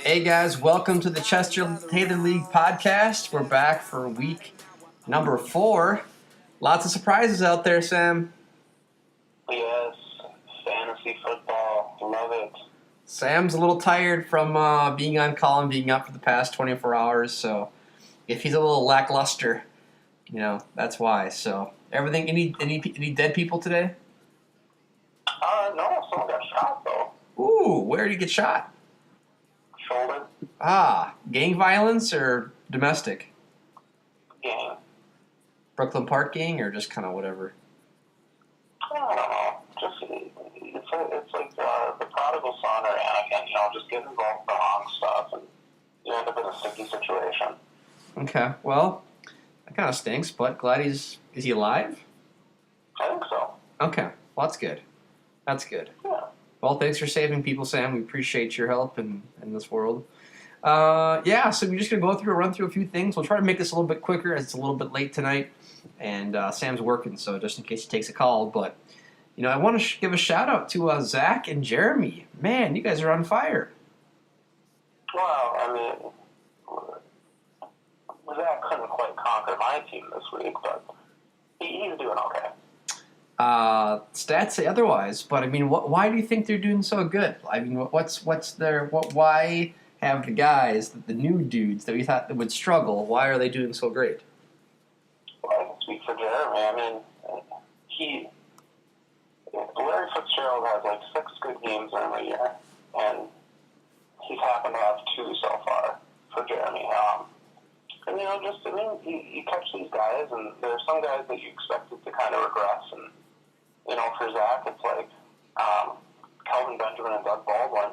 Hey guys, welcome to the Chester Taylor League podcast. We're back for week number 4. Lots of surprises out there, Sam. Yes, fantasy football, love it. Sam's a little tired from being on call and being up for the past 24 hours, so if he's a little lackluster, that's why. So, everything, any dead people today? No, someone got shot though. Ooh, where did he get shot? Shoulder. Gang violence or domestic? Gang. Brooklyn Park gang or just kind of whatever? I don't know. It's like the prodigal son or Anakin, just get involved in the wrong stuff and you end up in a sticky situation. Okay, well, that kind of stinks, but glad is he alive? I think so. Okay, well, that's good. Yeah. Well, thanks for saving people, Sam. We appreciate your help in this world. So we're just going to run through a few things. We'll try to make this a little bit quicker as it's a little bit late tonight, and Sam's working, so just in case he takes a call. But, I want to give a shout-out to Zach and Jeremy. Man, you guys are on fire. Well, Zach couldn't quite conquer my team this week, but he's doing okay. Stats say otherwise, but why do you think they're doing so good? Why have the guys, the new dudes that we thought that would struggle, why are they doing so great? Well, I can speak for Jeremy. Larry Fitzgerald has like 6 good games in a year, and he's happened to have 2 so far for Jeremy. You catch these guys, and there are some guys that you expected to kind of regress, and for Zach, it's like Kelvin Benjamin and Doug Baldwin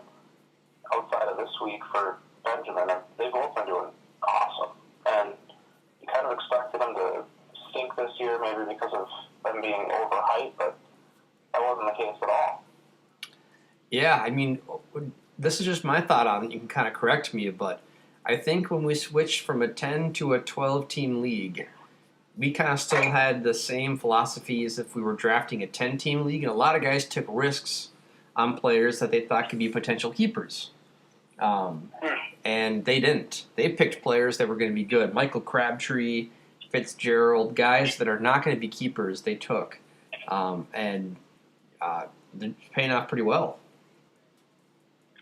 outside of this week for Benjamin, and they've both been doing awesome. And you kind of expected them to stink this year, maybe because of them being overhyped, but that wasn't the case at all. Yeah, this is just my thought on it. You can kind of correct me, but I think when we switched from a 10 to a 12-team league, we kind of still had the same philosophy as if we were drafting a 10-team league, and a lot of guys took risks on players that they thought could be potential keepers. And they didn't. They picked players that were going to be good. Michael Crabtree, Fitzgerald, guys that are not going to be keepers, they took. And they're paying off pretty well.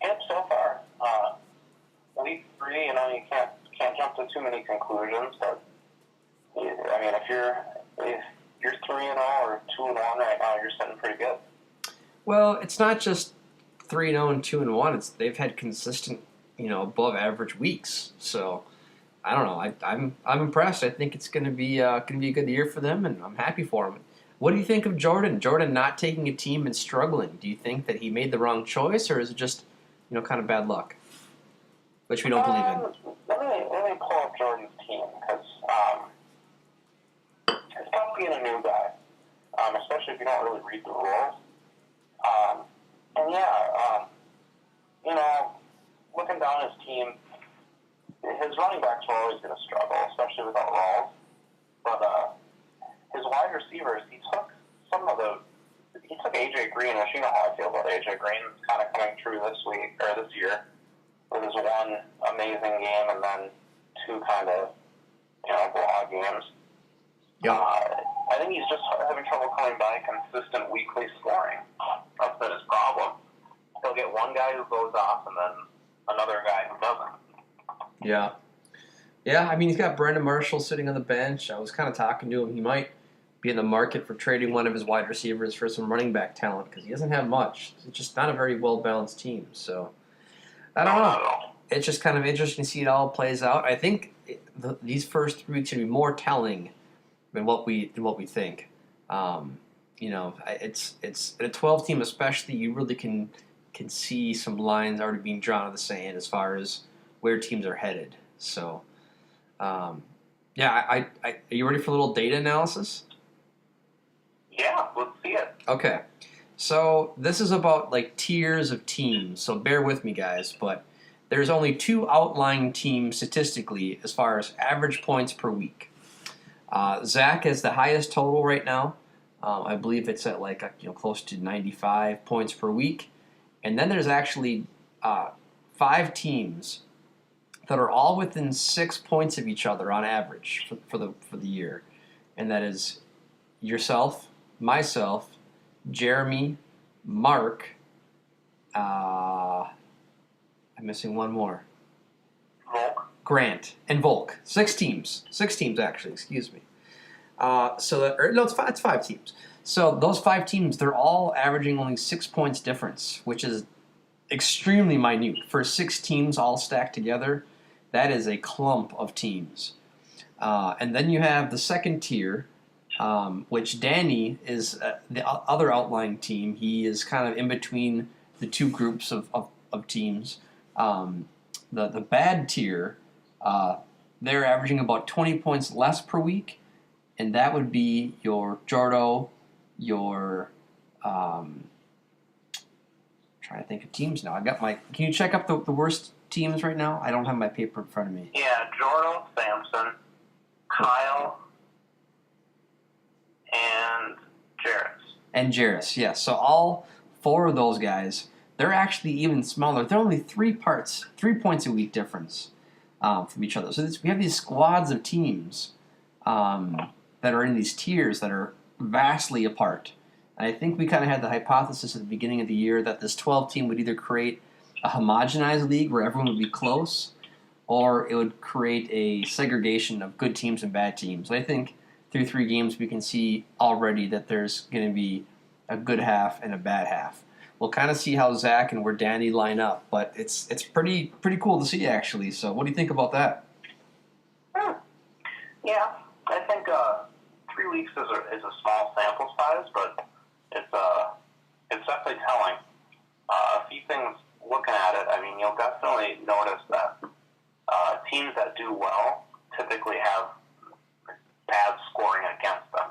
Yep, so far. Week 3, you can't jump to too many conclusions, but if you're 3-0 or 2-1 right now, you're sitting pretty good. Well, it's not just 3-0 and 2-1. They've had consistent, above average weeks. So I don't know. I'm impressed. I think it's going to be a good year for them, and I'm happy for them. What do you think of Jordan? Jordan not taking a team and struggling. Do you think that he made the wrong choice, or is it just kind of bad luck, which we don't believe in? Let me pull up Jordan's team because it's tough being a new guy, especially if you don't really read the rules. Looking down his team, his running backs were always going to struggle, especially without Rawls. But his wide receivers, he took AJ Green, which you know how I feel about AJ Green. It's kind of coming through this year, with his one amazing game and then 2 kind of blog games. Yeah. I think he's just having trouble coming by consistent weekly scoring. That's been his problem. He'll get one guy who goes off and then another guy who doesn't. Yeah. Yeah, he's got Brandon Marshall sitting on the bench. I was kind of talking to him. He might be in the market for trading one of his wide receivers for some running back talent because he doesn't have much. It's just not a very well-balanced team. So, I don't know. It's just kind of interesting to see it all plays out. I think these first 3 weeks are going to be more telling than what we think. It's in a 12-team especially, you really can see some lines already being drawn in the sand as far as where teams are headed. So, are you ready for a little data analysis? Yeah, let's see it. Okay. So this is about tiers of teams. So bear with me, guys, but there's only 2 outlying teams statistically as far as average points per week. Zach has the highest total right now. I believe it's at close to 95 points per week. And then there's actually 5 teams that are all within 6 points of each other on average for the year, and that is yourself, myself, Jeremy, Mark. I'm missing one more. Volk. Grant and Volk. 6 teams. 6 teams actually. Excuse me. It's 5 teams. So those 5 teams, they're all averaging only 6 points difference, which is extremely minute for 6 teams all stacked together. That is a clump of teams. And then you have the second tier, which Danny is the other outlying team. He is kind of in between the 2 groups of teams. The bad tier, they're averaging about 20 points less per week, and that would be your Jordo, your trying to think of teams now. Can you check up the worst teams right now? I don't have my paper in front of me. Yeah, Jordo, Samson, Kyle, and Jarris. And Jarris, yes. So all 4 of those guys, they're actually even smaller. They're only 3 points a week difference from each other. So we have these squads of teams that are in these tiers that are vastly apart. And I think we kind of had the hypothesis at the beginning of the year that this 12 team would either create a homogenized league where everyone would be close, or it would create a segregation of good teams and bad teams. I think through 3 games we can see already that there's going to be a good half and a bad half. We'll kind of see how Zach and where Danny line up, but it's pretty cool to see actually. So what do you think about that? Yeah, I think 3 weeks is a small sample size, but it's definitely telling. A few things looking at it. I mean, you'll definitely notice that teams that do well typically have bad scoring against them.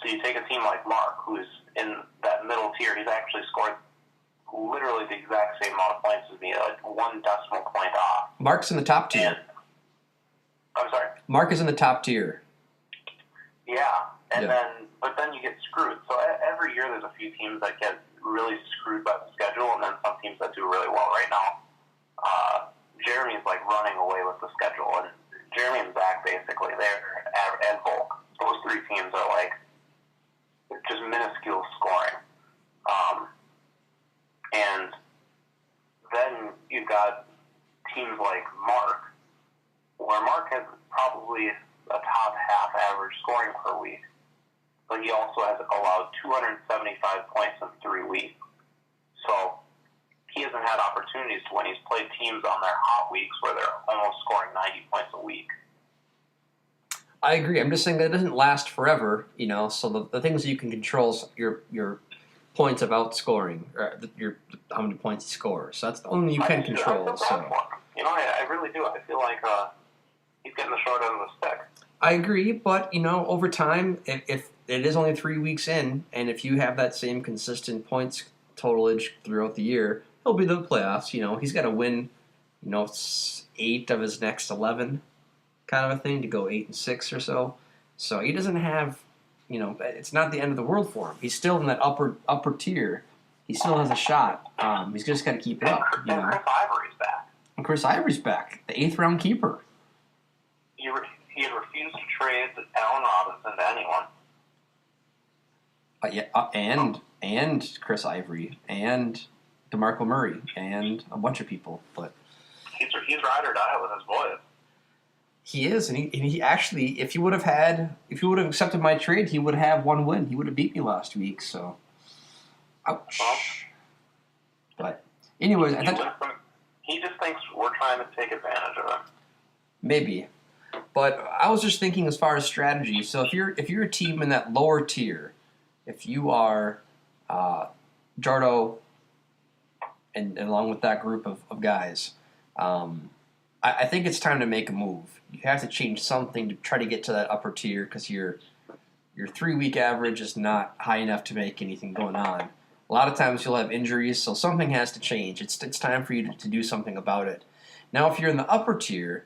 So you take a team like Mark, who's in that middle tier. He's actually scored literally the exact same amount of points as me, like 1 decimal point off. Mark's in the top tier. I'm sorry? Mark is in the top tier. Yeah, but then you get screwed. So every year there's a few teams that get really screwed by the schedule, and then some teams that do really well right now. Jeremy's like running away with the schedule, and Jeremy and Zach basically, and Volk, those 3 teams are like just minuscule scoring. And then you've got teams like Mark, where Mark has probably a top half average scoring per week, but he also has allowed 275 points in 3 weeks. So he hasn't had opportunities when he's played teams on their hot weeks where they're almost scoring 90 points a week. I agree. I'm just saying that it doesn't last forever, so the things that you can control is your points of outscoring, or how many points you score. So that's the only you can control. I feel bad for him. I really do. I feel like he's getting the short end of the stick. I agree, but over time, if it is only 3 weeks in, and if you have that same consistent points totalage throughout the year, he'll be the playoffs. He's got to win, 8 of his next 11, kind of a thing, to go 8-6 or so. So he doesn't have, it's not the end of the world for him. He's still in that upper tier. He still has a shot. He's just got to keep it up. And Chris Ivory's back. And Chris Ivory's back, the 8th round keeper. He had refused to trade Allen Robinson to anyone. And Chris Ivory and DeMarco Murray and a bunch of people, but he's ride or die with his boys. He is, and he actually, if he would have accepted my trade, he would have 1 win. He would have beat me last week. So, ouch. Well, but anyways, he just thinks we're trying to take advantage of him. Maybe. But I was just thinking as far as strategy. So if you're a team in that lower tier, if you are Jardo and along with that group of guys, I think it's time to make a move. You have to change something to try to get to that upper tier because your 3-week average is not high enough to make anything going on. A lot of times you'll have injuries, so something has to change. It's time for you to do something about it. Now, if you're in the upper tier,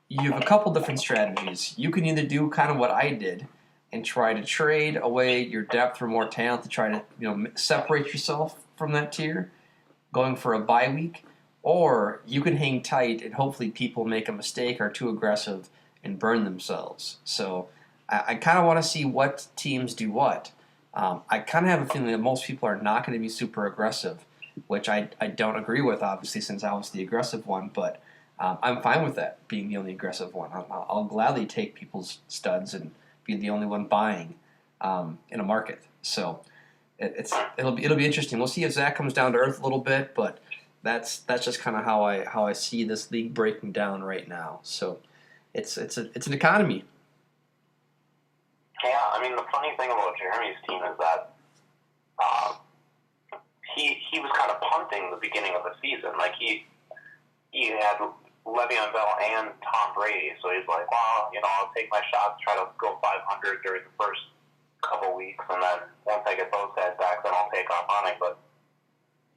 you have a couple different strategies. You can either do kind of what I did and try to trade away your depth for more talent to try to separate yourself from that tier, going for a bye week, or you can hang tight and hopefully people make a mistake or too aggressive and burn themselves. So I kind of want to see what teams do what. I kind of have a feeling that most people are not going to be super aggressive, which I don't agree with, obviously, since I was the aggressive one, but I'm fine with that, being the only aggressive one. I'll gladly take people's studs and be the only one buying in a market. So it'll be interesting. We'll see if Zach comes down to earth a little bit, but that's just kind of how I see this league breaking down right now. So it's an economy. Yeah, I mean, the funny thing about Jeremy's team is that he was kind of punting the beginning of the season. Like, he had Le'Veon Bell and Tom Brady, so he's like, well, I'll take my shots, try to go 500 during the first couple weeks, and then once I get those guys back, then I'll take off running. But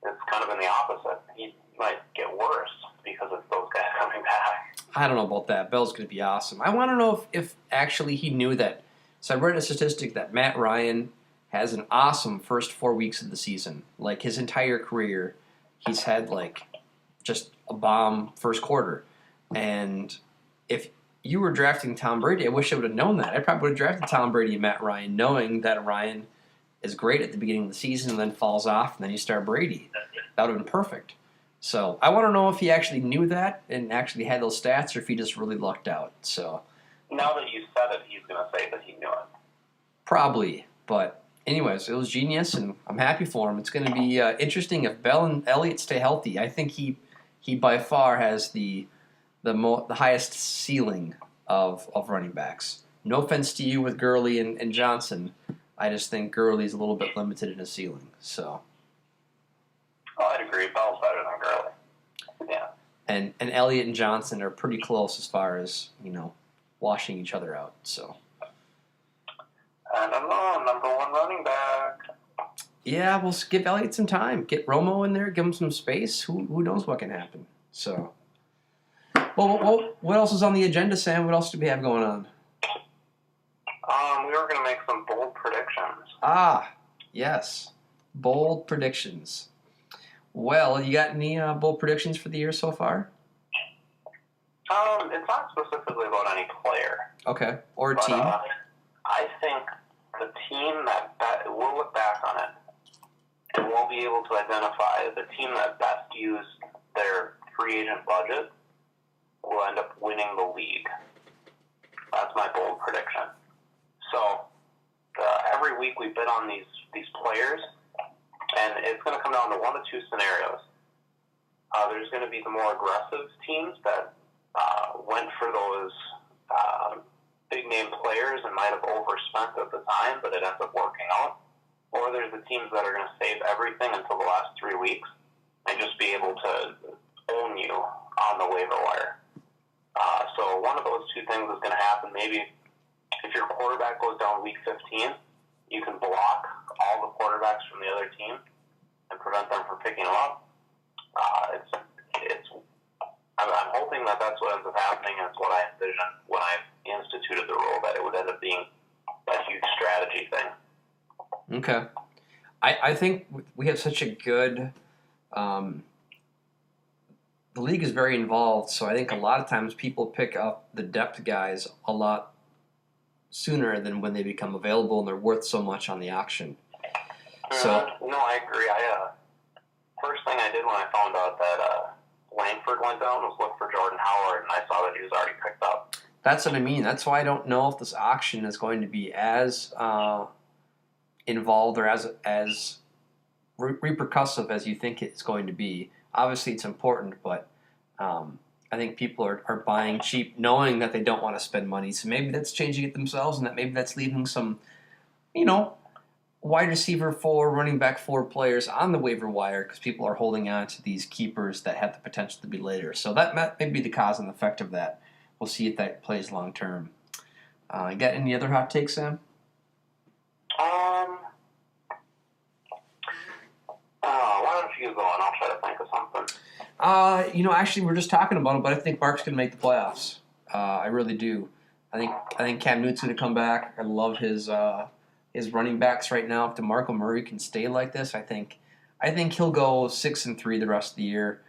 it's kind of been the opposite. He might get worse because of those guys coming back. I don't know about that. Bell's going to be awesome. I want to know if actually he knew that. So I read a statistic that Matt Ryan has an awesome first 4 weeks of the season. Like, his entire career, he's had, like, just a bomb first quarter. And if you were drafting Tom Brady, I wish I would have known that. I probably would have drafted Tom Brady and Matt Ryan, knowing that Ryan is great at the beginning of the season and then falls off, and then you start Brady. That would have been perfect. So I want to know if he actually knew that and actually had those stats, or if he just really lucked out. So now that you said it, he's going to say that he knew it. Probably. But anyways, it was genius, and I'm happy for him. It's going to be interesting if Bell and Elliott stay healthy. I think he by far has the highest ceiling of running backs. No offense to you with Gurley and Johnson. I just think Gurley's a little bit limited in his ceiling. So. Oh, I'd agree. Bell's better than Gurley. Yeah. And Elliott and Johnson are pretty close as far as, washing each other out. So. I don't know, number one running back. Yeah, we'll give Elliott some time. Get Romo in there, give him some space. Who knows what can happen? So. Well, what else is on the agenda, Sam? What else do we have going on? We were going to make some bold predictions. Ah, yes. Bold predictions. Well, you got any bold predictions for the year so far? It's not specifically about any player. Okay. Or but, team. I think the team that we'll look back on it and we'll be able to identify the team that best used their free agent budget will end up winning the league. That's my bold prediction. So every week we bid on these players, and it's going to come down to one of two scenarios. There's going to be the more aggressive teams that went for those big-name players and might have overspent at the time, but it ends up working out. Or there's the teams that are going to save everything until the last 3 weeks and just be able to own you on the waiver wire. So one of those two things is going to happen. Maybe if your quarterback goes down week 15, you can block all the quarterbacks from the other team and prevent them from picking them up. I'm hoping that that's what ends up happening, and it's what I envisioned when I instituted the rule, that it would end up being a huge strategy thing. Okay. I think we have such a good the league is very involved, so I think a lot of times people pick up the depth guys a lot sooner than when they become available and they're worth so much on the auction. So no, I agree. First thing I did when I found out that Langford went down was look for Jordan Howard, and I saw that he was already picked up. That's what I mean. That's why I don't know if this auction is going to be as involved or as repercussive as you think it's going to be. Obviously, it's important, but I think people are buying cheap knowing that they don't want to spend money. So maybe that's changing it themselves, and that maybe that's leaving some, wide receiver 4, running back 4 players on the waiver wire because people are holding on to these keepers that have the potential to be later. So that may be the cause and effect of that. We'll see if that plays long term. You got any other hot takes, Sam? Why don't you go and I'll try to think of something. Actually, we're just talking about it, but I think Mark's going to make the playoffs. I really do. I think Cam Newton's going to come back. I love his running backs right now. If DeMarco Murray can stay like this, I think I think he'll go 6-3 the rest of the year,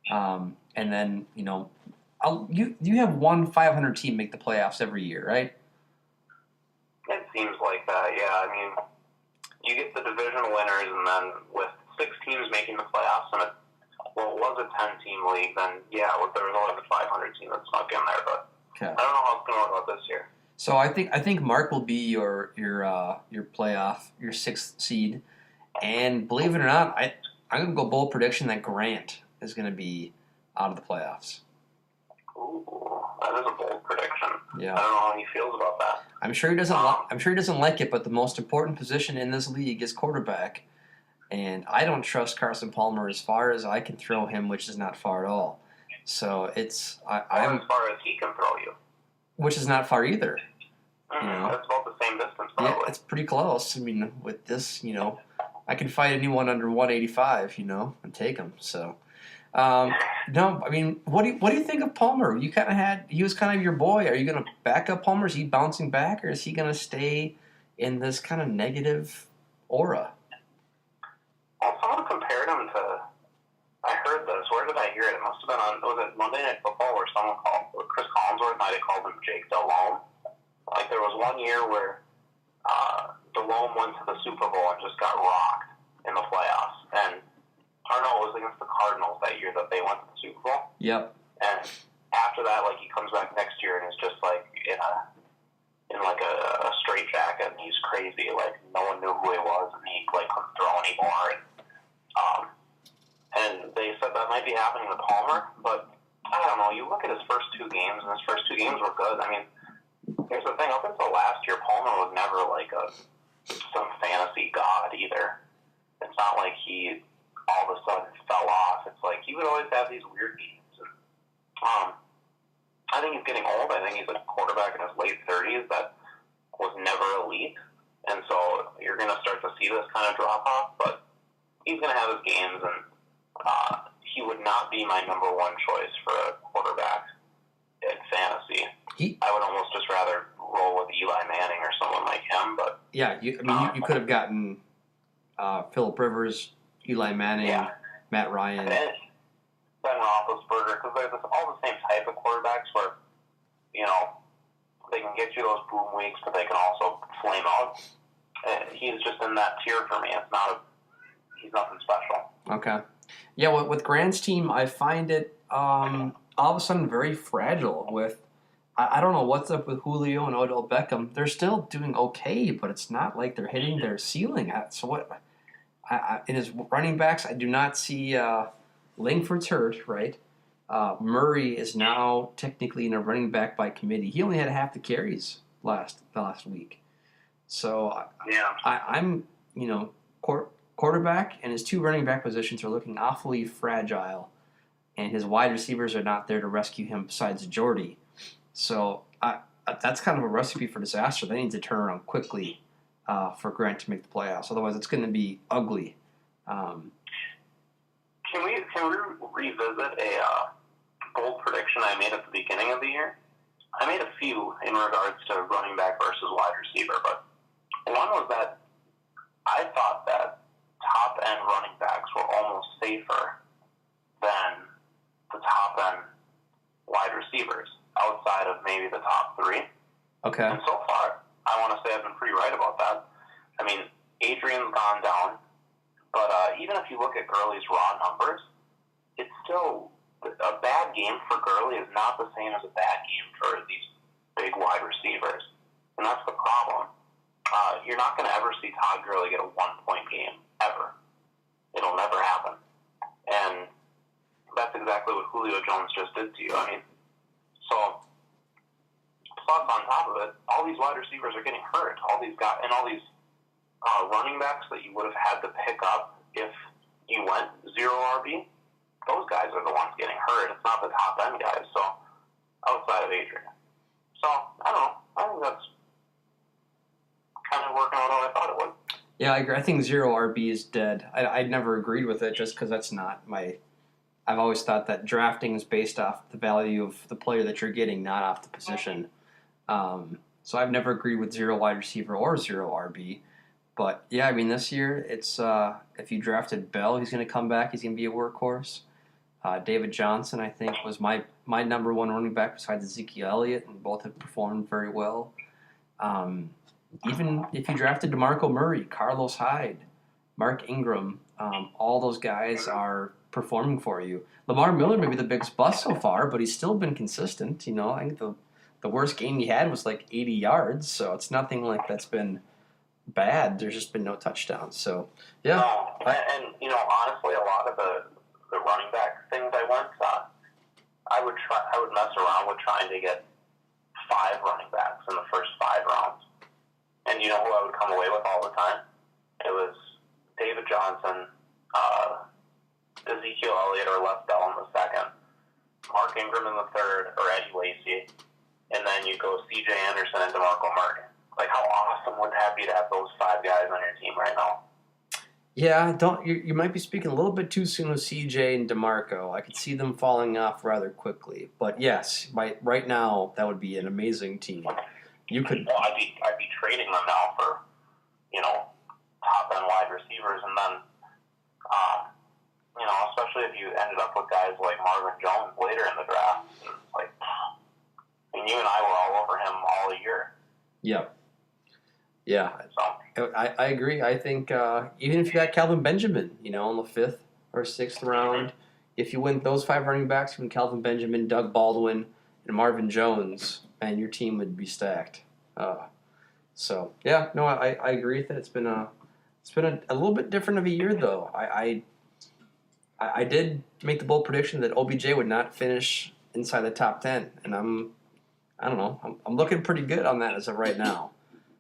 and then you have one 500 team make the playoffs every year, right? It seems like that, yeah. I mean, you get the division winners, and then with 6 teams making the playoffs, and it was a 10-team league, then yeah, there was always a 500 team that snuck in there, but Okay. I don't know how it's going to work out this year. So I think Mark will be your playoff, your 6th seed, and believe it or not, I'm gonna go bold prediction that Grant is gonna be out of the playoffs. Ooh, that is a bold prediction. Yeah. I don't know how he feels about that. I'm sure he doesn't like it, but the most important position in this league is quarterback, and I don't trust Carson Palmer as far as I can throw him, which is not far at all. So it's I'm as far as he can throw you, which is not far either. That's about the same distance, probably. Yeah, it's pretty close. I mean, with this, I can fight anyone under 185, and take him. So, no, I mean, what do you think of Palmer? He was kind of your boy. Are you going to back up Palmer? Is he bouncing back, or is he going to stay in this kind of negative aura? Well, someone compared him to. I heard this. Where did I hear it? It must have been was it Monday Night Football where Chris Collinsworth might have called him Jake Delhomme. Like there was one year where Delhomme went to the Super Bowl and just got rocked in the playoffs. And it was against the Cardinals that year that they went to the Super Bowl. Yep. And after that, he comes back next year and is just in a straitjacket and he's crazy. Like no one knew who he was and he couldn't throw anymore. And they said that might be happening to Palmer, but I don't know. You look at his first 2 games, and his first 2 games were good. I mean, here's the thing. Up until last year, Palmer was never some fantasy god either. It's not like he all of a sudden fell off. It's like he would always have these weird games. And, I think he's getting old. I think he's a quarterback in his late 30s that was never elite. And so you're going to start to see this kind of drop off, but he's going to have his games, and he would not be my number 1 choice for a quarterback in fantasy. I would almost just rather roll with Eli Manning or someone like him. But yeah, you could have gotten Phillip Rivers, Eli Manning, Matt Ryan, Ben Roethlisberger, because they're all the same type of quarterbacks where they can get you those boom weeks, but they can also flame out. He's just in that tier for me. He's nothing special. Okay. Yeah, with Grant's team, I find it all of a sudden very fragile. I don't know what's up with Julio and Odell Beckham. They're still doing okay, but it's not like they're hitting their ceiling. So what? In his running backs, I do not see Langford's hurt, right? Murray is now technically in a running back by committee. He only had half the carries last week. So yeah, I'm quarterback and his 2 running back positions are looking awfully fragile, and his wide receivers are not there to rescue him besides Jordy. So that's kind of a recipe for disaster. They need to turn around quickly for Grant to make the playoffs. Otherwise, it's going to be ugly. Can we revisit a bold prediction I made at the beginning of the year? I made a few in regards to running back versus wide receiver, but one was that I thought that top-end running backs were almost safer than the top-end wide receivers outside of maybe the top 3. Okay. And so far, I want to say I've been pretty right about that. I mean, Adrian's gone down, but even if you look at Gurley's raw numbers, it's still a bad game for Gurley is not the same as a bad game for these big wide receivers. And that's the problem. You're not going to ever see Todd Gurley get a 1-point game, ever. It'll never happen. And that's exactly what Julio Jones just did to you. I mean, so, plus on top of it, all these wide receivers are getting hurt. All these guys, and all these running backs that you would have had to pick up if you went 0 RB, those guys are the ones getting hurt. It's not the top end guys. So, outside of Adrian. So, I don't know. I think that's kind of working out how I thought it would. Yeah, I agree. I think 0 RB is dead. I never agreed with it just because that's not my. I've always thought that drafting is based off the value of the player that you're getting, not off the position. So I've never agreed with 0 wide receiver or 0 RB. But yeah, I mean, this year it's if you drafted Bell, he's going to come back. He's going to be a workhorse. David Johnson, I think, was my number one running back besides Ezekiel Elliott, and both have performed very well. Um, Even if you drafted DeMarco Murray, Carlos Hyde, Mark Ingram, all those guys are performing for you. Lamar Miller may be the biggest bust so far, but he's still been consistent. I think the worst game he had was like 80 yards, so it's nothing like that's been bad. There's just been no touchdowns. So yeah, No, and honestly, a lot of the running back things I would mess around with trying to get 5 running backs in the first 5 rounds. And you know who I would come away with all the time? It was David Johnson, Ezekiel Elliott or Les Bell in the second, Mark Ingram in the third, or Eddie Lacy, and then you go C.J. Anderson and DeMarco Murray. Like, how awesome would that be to have those 5 guys on your team right now? yeah. Don't you might be speaking a little bit too soon with CJ and DeMarco. I could see them falling off rather quickly. But yes, right now that would be an amazing team. You could. Well, I'd be trading them now for, top end wide receivers, and then, especially if you ended up with guys like Marvin Jones later in the draft. Like, you and I were all over him all year. Yep. Yeah, So I agree. I think even if you got Calvin Benjamin, in the 5th or 6th round, if you win those 5 running backs, you win Calvin Benjamin, Doug Baldwin, and Marvin Jones, and your team would be stacked. So yeah, no, I agree with it. It's been a little bit different of a year though. I did make the bold prediction that OBJ would not finish inside the top 10, and I don't know. I'm looking pretty good on that as of right now.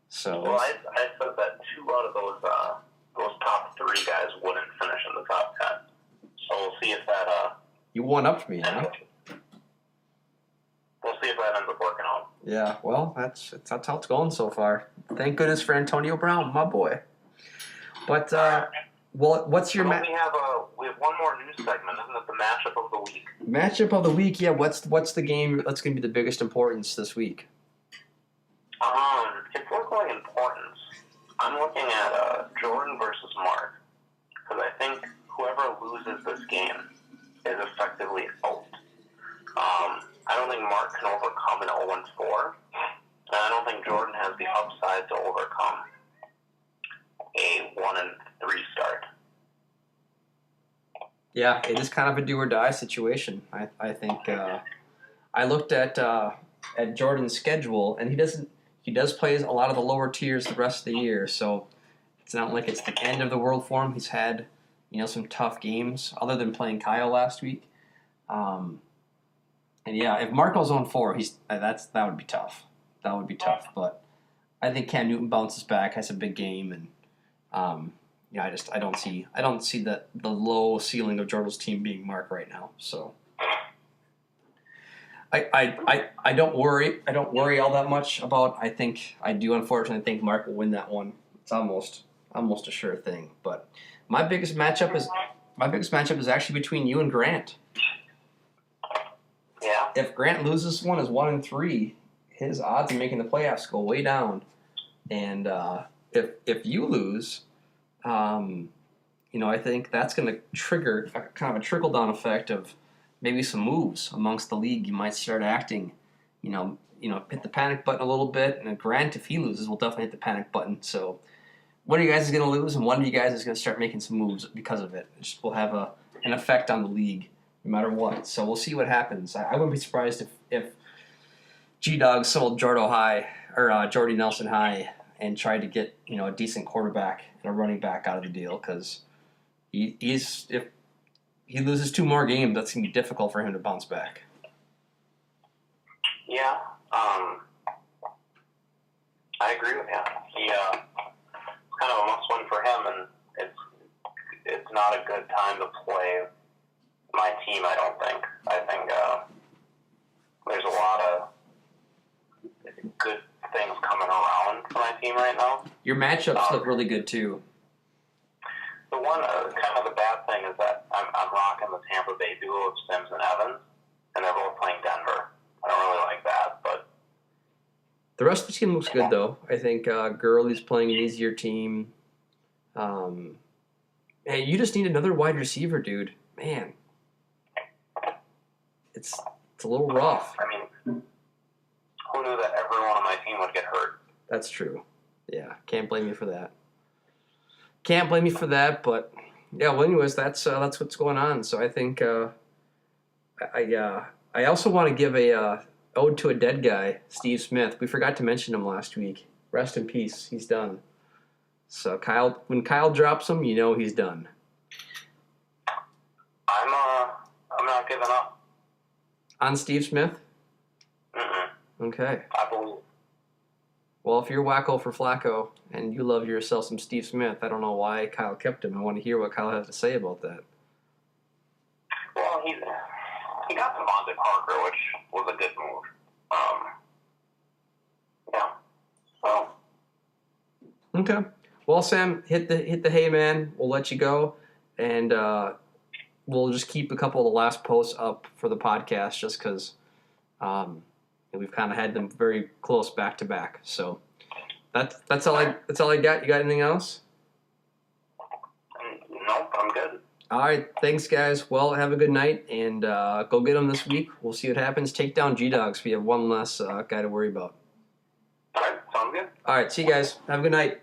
So well, I said that 2 out of those top 3 guys wouldn't finish in the top 10. So we'll see if that you one upped me, huh? We'll see if that ends up working out. Yeah, well, that's how it's going so far. Thank goodness for Antonio Brown, my boy. But well, what's your we have one more news segment, isn't it? The matchup of the week. Matchup of the week? Yeah, what's the game that's going to be the biggest importance this week? If we're going importance, I'm looking at Jordan versus Mark, because I think whoever loses this game is effectively out. I don't think Mark can overcome an 0-4, and I don't think Jordan has the upside to overcome a 1-3 start. Yeah, it is kind of a do or die situation. I think I looked at Jordan's schedule, and he does play a lot of the lower tiers the rest of the year, so it's not like it's the end of the world for him. He's had some tough games other than playing Kyle last week. And yeah, if Mark goes on 4, that would be tough. That would be tough. But I think Cam Newton bounces back, has a big game, and I don't see the low ceiling of Jordan's team being Mark right now. So I don't worry. I don't worry all that much about. I do unfortunately think Mark will win that one. It's almost a sure thing. But my biggest matchup is actually between you and Grant. Yeah. If Grant loses one as 1-3, his odds of making the playoffs go way down. And if you lose, I think that's going to trigger kind of a trickle down effect of maybe some moves amongst the league. You might start acting, hit the panic button a little bit. And Grant, if he loses, will definitely hit the panic button. So one of you guys is going to lose, and one of you guys is going to start making some moves because of it. It just will have an effect on the league, no matter what. So we'll see what happens. I wouldn't be surprised if G-Dog sold Jordy Nelson high and tried to get a decent quarterback and a running back out of the deal, because if he loses 2 more games, that's going to be difficult for him to bounce back. Yeah, I agree with you. It's kind of a must-win for him, and it's not a good time to play my team, I don't think. I think there's a lot of good things coming around for my team right now. Your matchups look really good, too. The one, kind of the bad thing is that I'm rocking the Tampa Bay duo of Sims and Evans, and they're both playing Denver. I don't really like that, but... The rest of the team looks good, though. I think Gurley's playing an easier team. Hey, you just need another wide receiver, dude. Man, it's a little rough. I mean, who knew that everyone on my team would get hurt? That's true. Yeah, can't blame you for that. Can't blame you for that, but yeah. Well, anyways, that's what's going on. So I think I also want to give a ode to a dead guy, Steve Smith. We forgot to mention him last week. Rest in peace. He's done. So when Kyle drops him, you know he's done. I'm not giving up. On Steve Smith? Mm-mm. Okay. I believe. Well, if you're wacko for Flacco and you love yourself some Steve Smith, I don't know why Kyle kept him. I want to hear what Kyle has to say about that. Well, he got Devontae Parker, which was a good move. Yeah. Well. Okay. Well, Sam, hit the hay, man. We'll let you go, and we'll just keep a couple of the last posts up for the podcast, just because we've kind of had them very close back to back. So that's all I got. You got anything else? Nope, I'm good. All right, thanks, guys. Well, have a good night, and go get them this week. We'll see what happens. Take down G-Dogs. We have one less guy to worry about. All right, sounds good. All right, see you guys. Have a good night.